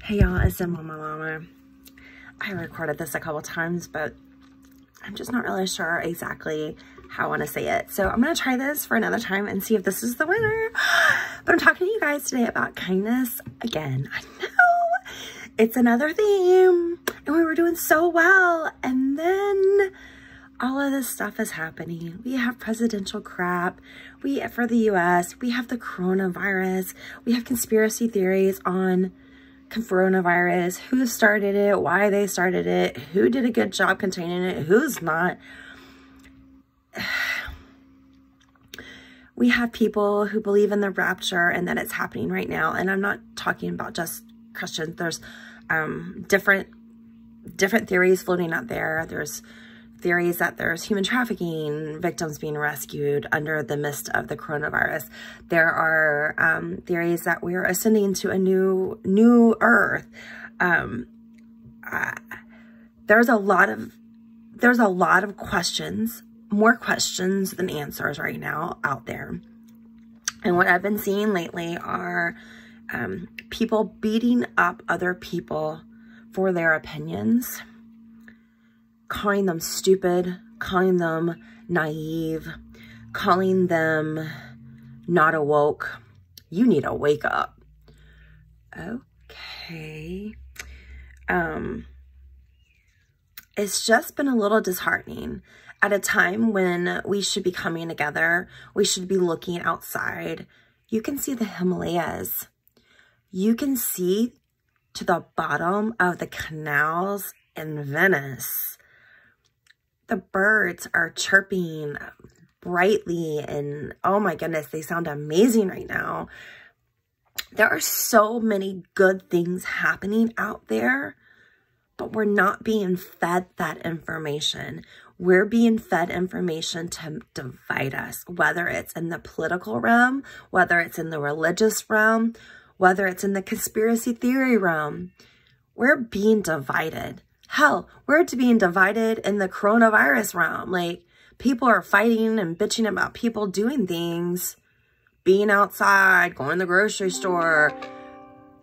Hey y'all, it's Mama Llama. I recorded this a couple times, but I'm just not really sure exactly how I want to say it. So I'm going to try this for another time and see if this is the winner. But I'm talking to you guys today about kindness again. I know it's another theme and we were doing so well. And then all of this stuff is happening. We have presidential crap. For the US, we have the coronavirus. We have conspiracy theories on coronavirus, who started it, why they started it, who did a good job containing it, who's not. We have people who believe in the rapture and that it's happening right now. And I'm not talking about just Christians. There's different theories floating out there. There's theories that there's human trafficking victims being rescued under the mist of the coronavirus. There are theories that we're ascending to a new earth. There's a lot of questions, more questions than answers right now out there. And what I've been seeing lately are people beating up other people for their opinions, calling them stupid, calling them naive, calling them not awoke. You need to wake up. Okay. It's just been a little disheartening at a time when we should be coming together. We should be looking outside. You can see the Himalayas. You can see to the bottom of the canals in Venice. The birds are chirping brightly and oh my goodness, they sound amazing right now. There are so many good things happening out there, but we're not being fed that information. We're being fed information to divide us, whether it's in the political realm, whether it's in the religious realm, whether it's in the conspiracy theory realm. We're being divided. Hell, we're being divided in the coronavirus realm. Like, people are fighting and bitching about people doing things, being outside, going to the grocery store,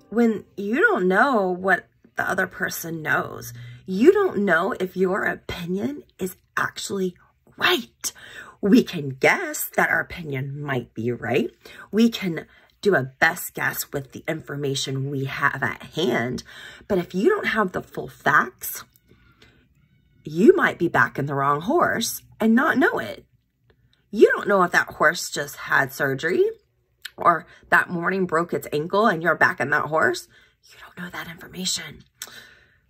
when you don't know what the other person knows. You don't know if your opinion is actually right. We can guess that our opinion might be right. We can do a best guess with the information we have at hand. But if you don't have the full facts, you might be backing the wrong horse and not know it. You don't know if that horse just had surgery or that morning broke its ankle and you're backing that horse. You don't know that information.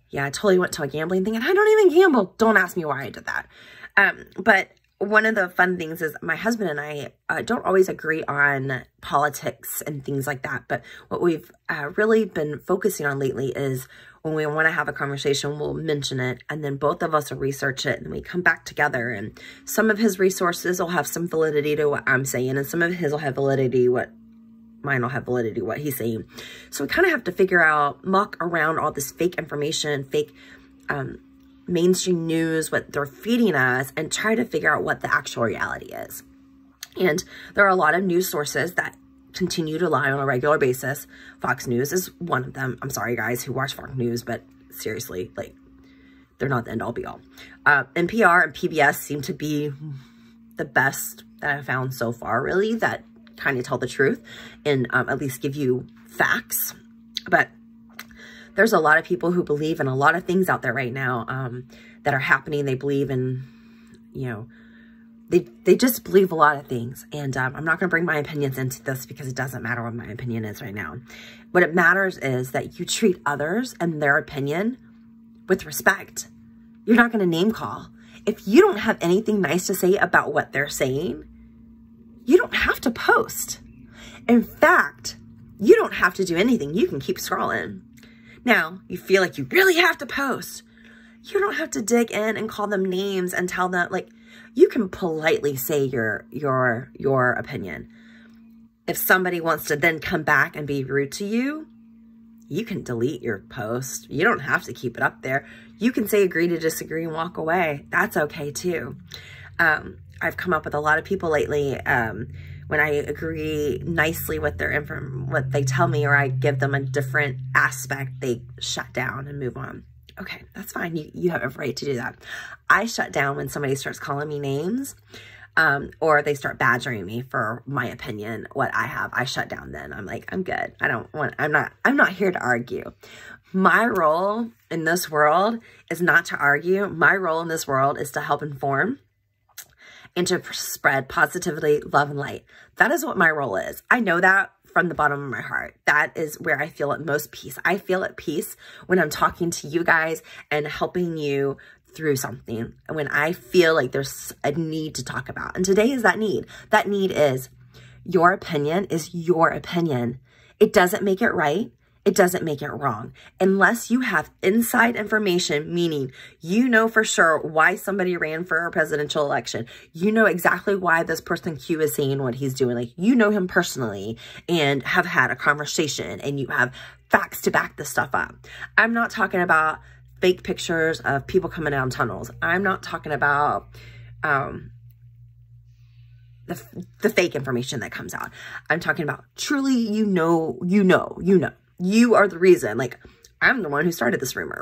Yeah, I totally went to a gambling thing and I don't even gamble. Don't ask me why I did that. But one of the fun things is my husband and I don't always agree on politics and things like that. But what we've really been focusing on lately is when we want to have a conversation, we'll mention it. And then both of us will research it and we come back together. And some of his resources will have some validity to what I'm saying. And some of his will have validity mine will have validity what he's saying. So we kind of have to figure out, muck around all this fake information, fake mainstream news, what they're feeding us, and try to figure out what the actual reality is. And there are a lot of news sources that continue to lie on a regular basis. Fox News is one of them. I'm sorry, guys, who watch Fox News, but seriously, like, they're not the end-all be-all. NPR and PBS seem to be the best that I've found so far, really, that kind of tell the truth and at least give you facts. But there's a lot of people who believe in a lot of things out there right now that are happening. They believe in, you know, they just believe a lot of things. And I'm not going to bring my opinions into this because it doesn't matter what my opinion is right now. What it matters is that you treat others and their opinion with respect. You're not going to name call. If you don't have anything nice to say about what they're saying, you don't have to post. In fact, you don't have to do anything. You can keep scrolling. Now, you feel like you really have to post. You don't have to dig in and call them names and tell them, like, you can politely say your opinion. If somebody wants to then come back and be rude to you, you can delete your post. You don't have to keep it up there. You can say agree to disagree and walk away. That's okay too. I've come up with a lot of people lately when I agree nicely with what they tell me, or I give them a different aspect, they shut down and move on. Okay, that's fine. You have a right to do that. I shut down when somebody starts calling me names, or they start badgering me for my opinion, what I have. I shut down then. I'm like, I'm good. I'm not here to argue. My role in this world is not to argue. My role in this world is to help inform and to spread positivity, love, and light. That is what my role is. I know that from the bottom of my heart. That is where I feel at most peace. I feel at peace when I'm talking to you guys and helping you through something, when I feel like there's a need to talk about. And today is that need. That need is your opinion is your opinion. It doesn't make it right. It doesn't make it wrong. Unless you have inside information, meaning you know for sure why somebody ran for a presidential election. You know exactly why this person Q is saying what he's doing. Like, you know him personally and have had a conversation and you have facts to back this stuff up. I'm not talking about fake pictures of people coming down tunnels. I'm not talking about the fake information that comes out. I'm talking about truly, you know. You are the reason. Like, I'm the one who started this rumor.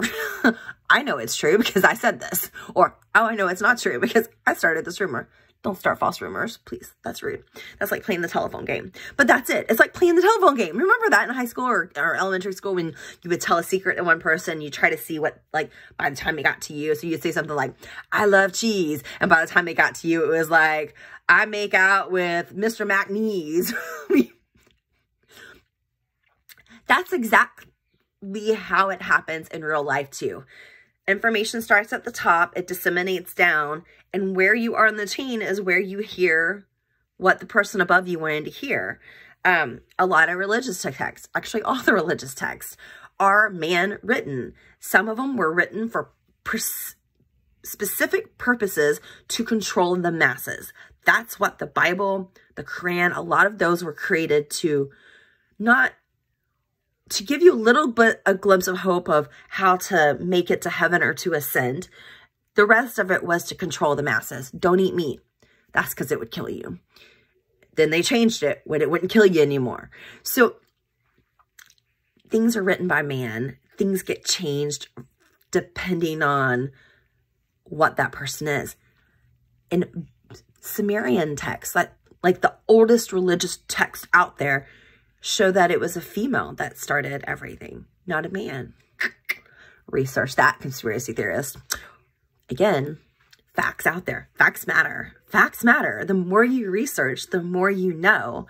I know it's true because I said this. Or, oh, I know it's not true because I started this rumor. Don't start false rumors, please. That's rude. That's like playing the telephone game. But that's it. It's like playing the telephone game. Remember that in high school or elementary school when you would tell a secret to one person, you try to see what, like, by the time it got to you. So you'd say something like, I love cheese. And by the time it got to you, it was like, I make out with Mr. McNeese. That's exactly how it happens in real life too. Information starts at the top, it disseminates down, and where you are in the chain is where you hear what the person above you wanted to hear. A lot of religious texts, actually all the religious texts, are man-written. Some of them were written for specific purposes to control the masses. That's what the Bible, the Quran, a lot of those were created to give you a little bit a glimpse of hope of how to make it to heaven or to ascend. The rest of it was to control the masses. Don't eat meat. That's because it would kill you. Then they changed it when it wouldn't kill you anymore. So things are written by man. Things get changed depending on what that person is. In Sumerian texts, like the oldest religious text out there, show that it was a female that started everything, not a man. Research that, conspiracy theorist. Again, facts out there. Facts matter. Facts matter. The more you research, the more you know.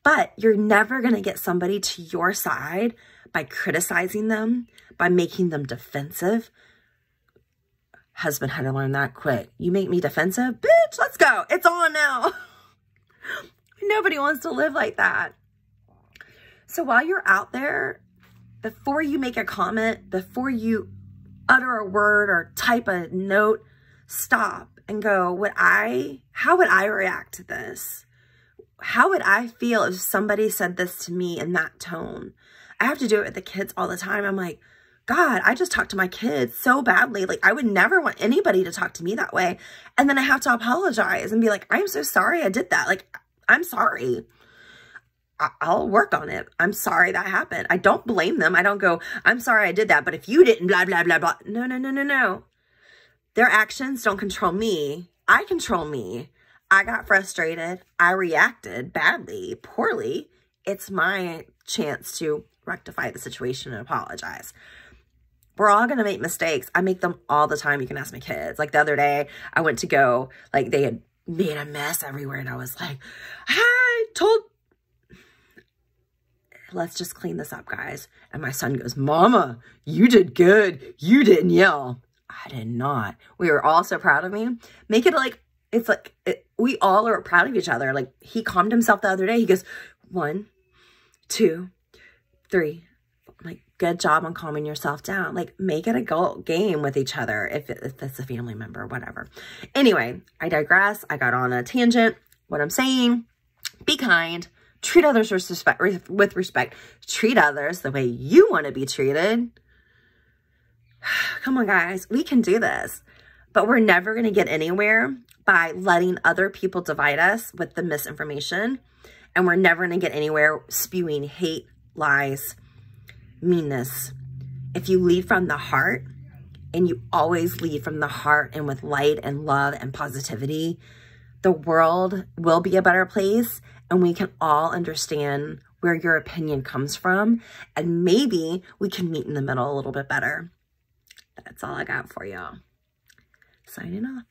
But you're never going to get somebody to your side by criticizing them, by making them defensive. Husband had to learn that quick. You make me defensive? Bitch, let's go. It's on now. Nobody wants to live like that. So while you're out there, before you make a comment, before you utter a word or type a note, stop and go, how would I react to this? How would I feel if somebody said this to me in that tone? I have to do it with the kids all the time. I'm like, God, I just talked to my kids so badly. Like, I would never want anybody to talk to me that way. And then I have to apologize and be like, I'm so sorry I did that. Like, I'm sorry. I'll work on it. I'm sorry that happened. I don't blame them. I don't go, I'm sorry I did that, but if you didn't, blah, blah, blah, blah. No, no, no, no, no. Their actions don't control me. I control me. I got frustrated. I reacted badly, poorly. It's my chance to rectify the situation and apologize. We're all going to make mistakes. I make them all the time. You can ask my kids. Like the other day, I went to go, like they had made a mess everywhere. And I was like, let's just clean this up, guys. And my son goes, Mama, you did good. You didn't yell. I did not. We were all so proud of me. Make it like, it's like, we all are proud of each other. Like, he calmed himself the other day. He goes, 1, 2, 3. I'm like, good job on calming yourself down. Like, make it a game with each other if it's a family member or whatever. Anyway, I digress. I got on a tangent. What I'm saying, be kind. Treat others with respect. Treat others the way you want to be treated. Come on, guys. We can do this. But we're never going to get anywhere by letting other people divide us with the misinformation. And we're never going to get anywhere spewing hate, lies, meanness. If you lead from the heart, and you always lead from the heart and with light and love and positivity, the world will be a better place, and we can all understand where your opinion comes from, and maybe we can meet in the middle a little bit better. That's all I got for y'all. Signing off.